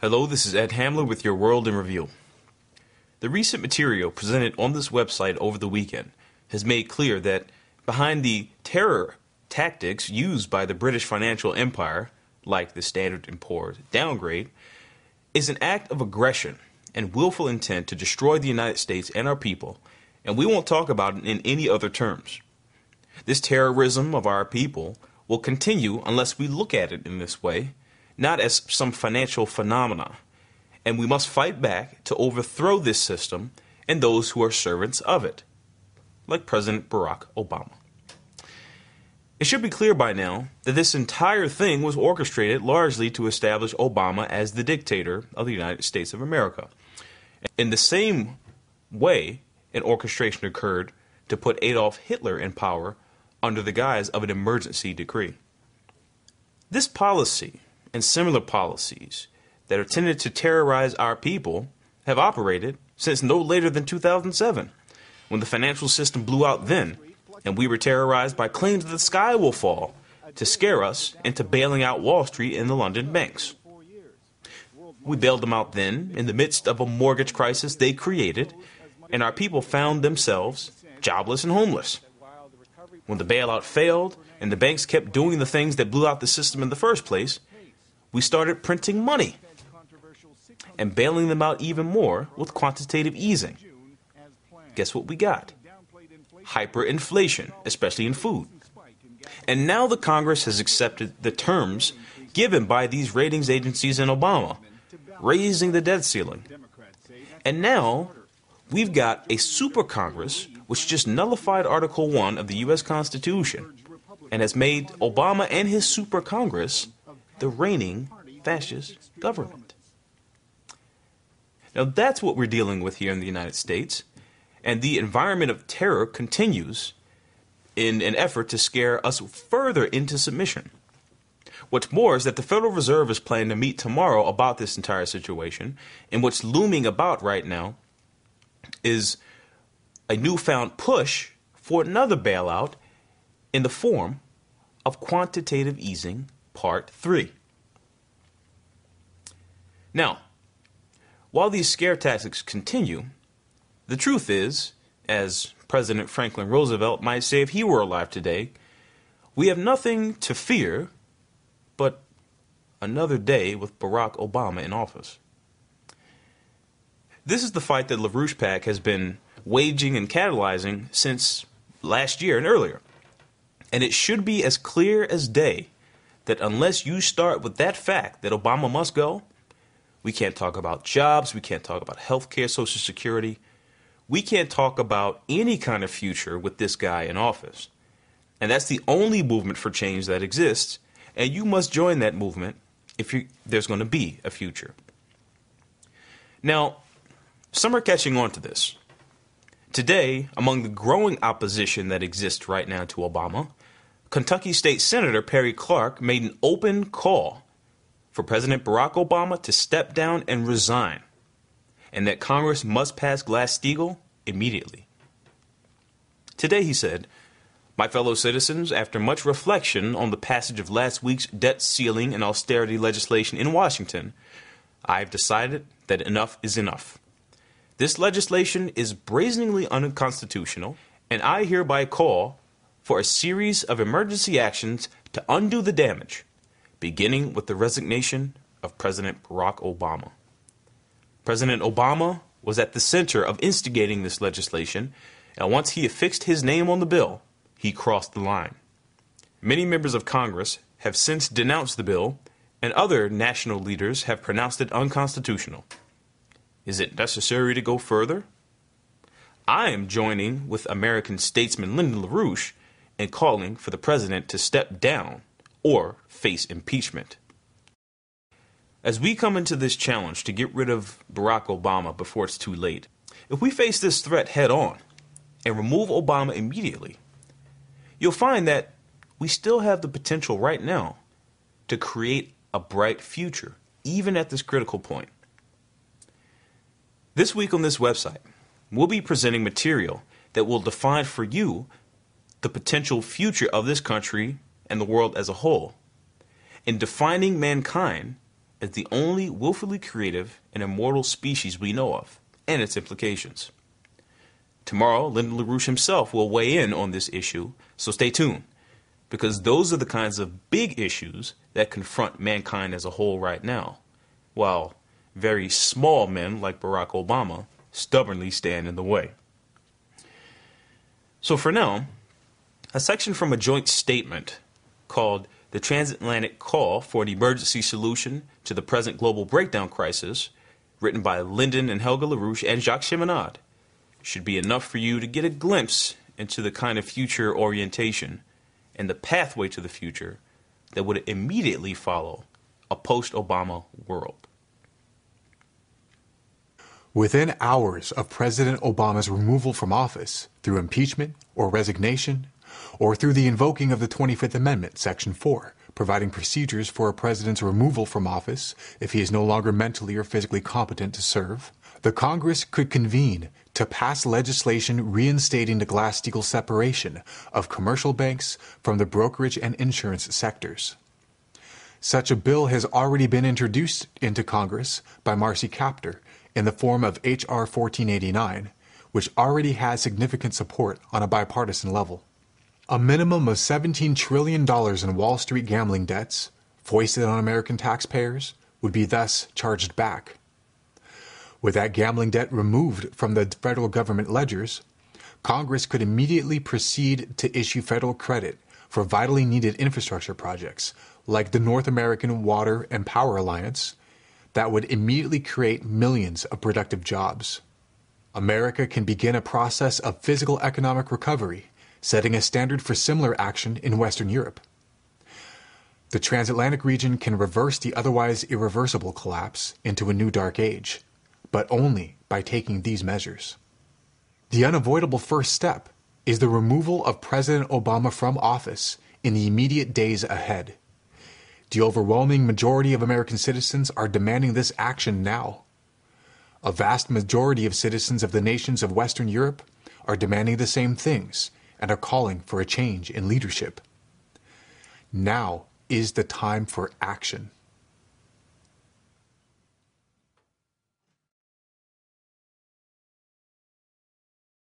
Hello, this is Ed Hamler with your World in Review. The recent material presented on this website over the weekend has made clear that behind the terror tactics used by the British financial empire, like the Standard & Poor's downgrade, is an act of aggression and willful intent to destroy the United States and our people, and we won't talk about it in any other terms. This terrorism of our people will continue unless we look at it in this way, not as some financial phenomena, and we must fight back to overthrow this system and those who are servants of it, like President Barack Obama. It should be clear by now that this entire thing was orchestrated largely to establish Obama as the dictator of the United States of America. In the same way, an orchestration occurred to put Adolf Hitler in power under the guise of an emergency decree. This policy and similar policies that are tended to terrorize our people have operated since no later than 2007, when the financial system blew out then, and we were terrorized by claims that the sky will fall to scare us into bailing out Wall Street and the London banks. We bailed them out then in the midst of a mortgage crisis they created, and our people found themselves jobless and homeless. When the bailout failed and the banks kept doing the things that blew out the system in the first place, we started printing money and bailing them out even more with quantitative easing. Guess what we got? Hyperinflation, especially in food. And now the Congress has accepted the terms given by these ratings agencies and Obama, raising the debt ceiling. And now we've got a super Congress which just nullified Article 1 of the U.S. Constitution and has made Obama and his super Congress the reigning fascist government. Now that's what we're dealing with here in the United States, and the environment of terror continues in an effort to scare us further into submission. What's more is that the Federal Reserve is planning to meet tomorrow about this entire situation, and what's looming about right now is a newfound push for another bailout in the form of quantitative easing Part 3. Now, while these scare tactics continue, the truth is, as President Franklin Roosevelt might say if he were alive today, we have nothing to fear but another day with Barack Obama in office. This is the fight that LaRouche PAC has been waging and catalyzing since last year and earlier. And it should be as clear as day that unless you start with that fact that Obama must go, we can't talk about jobs, we can't talk about health care, Social Security, we can't talk about any kind of future with this guy in office. And that's the only movement for change that exists, and you must join that movement if there's going to be a future. Now, some are catching on to this. Today, among the growing opposition that exists right now to Obama, Kentucky State Senator Perry Clark made an open call for President Barack Obama to step down and resign, and that Congress must pass Glass-Steagall immediately. Today, he said, "My fellow citizens, after much reflection on the passage of last week's debt ceiling and austerity legislation in Washington, I have decided that enough is enough. This legislation is brazenly unconstitutional, and I hereby call for a series of emergency actions to undo the damage, beginning with the resignation of President Barack Obama." President Obama was at the center of instigating this legislation, and once he affixed his name on the bill, he crossed the line. Many members of Congress have since denounced the bill, and other national leaders have pronounced it unconstitutional. Is it necessary to go further? I am joining with American statesman Lyndon LaRouche in calling for the president to step down or face impeachment. As we come into this challenge to get rid of Barack Obama before it's too late, if we face this threat head on and remove Obama immediately, you'll find that we still have the potential right now to create a bright future, even at this critical point. This week on this website, we'll be presenting material that will define for you the potential future of this country and the world as a whole. In defining mankind as the only willfully creative and immortal species we know of, and its implications. Tomorrow, Lyndon LaRouche himself will weigh in on this issue, so stay tuned, because those are the kinds of big issues that confront mankind as a whole right now, while very small men like Barack Obama stubbornly stand in the way. So for now, a section from a joint statement called The Transatlantic Call for an Emergency Solution to the Present Global Breakdown Crisis, written by Lyndon and Helga LaRouche and Jacques Cheminade, should be enough for you to get a glimpse into the kind of future orientation and the pathway to the future that would immediately follow a post-Obama world. Within hours of President Obama's removal from office through impeachment or resignation, or through the invoking of the 25th Amendment, Section 4, providing procedures for a president's removal from office if he is no longer mentally or physically competent to serve, the Congress could convene to pass legislation reinstating the Glass-Steagall separation of commercial banks from the brokerage and insurance sectors. Such a bill has already been introduced into Congress by Marcy Kaptur in the form of H.R. 1489, which already has significant support on a bipartisan level. A minimum of $17 trillion in Wall Street gambling debts, foisted on American taxpayers, would be thus charged back. With that gambling debt removed from the federal government ledgers, Congress could immediately proceed to issue federal credit for vitally needed infrastructure projects like the North American Water and Power Alliance that would immediately create millions of productive jobs. America can begin a process of physical economic recovery, setting a standard for similar action in Western Europe. The transatlantic region can reverse the otherwise irreversible collapse into a new dark age, but only by taking these measures. The unavoidable first step is the removal of President Obama from office in the immediate days ahead. The overwhelming majority of American citizens are demanding this action now. A vast majority of citizens of the nations of Western Europe are demanding the same things and are calling for a change in leadership. Now is the time for action.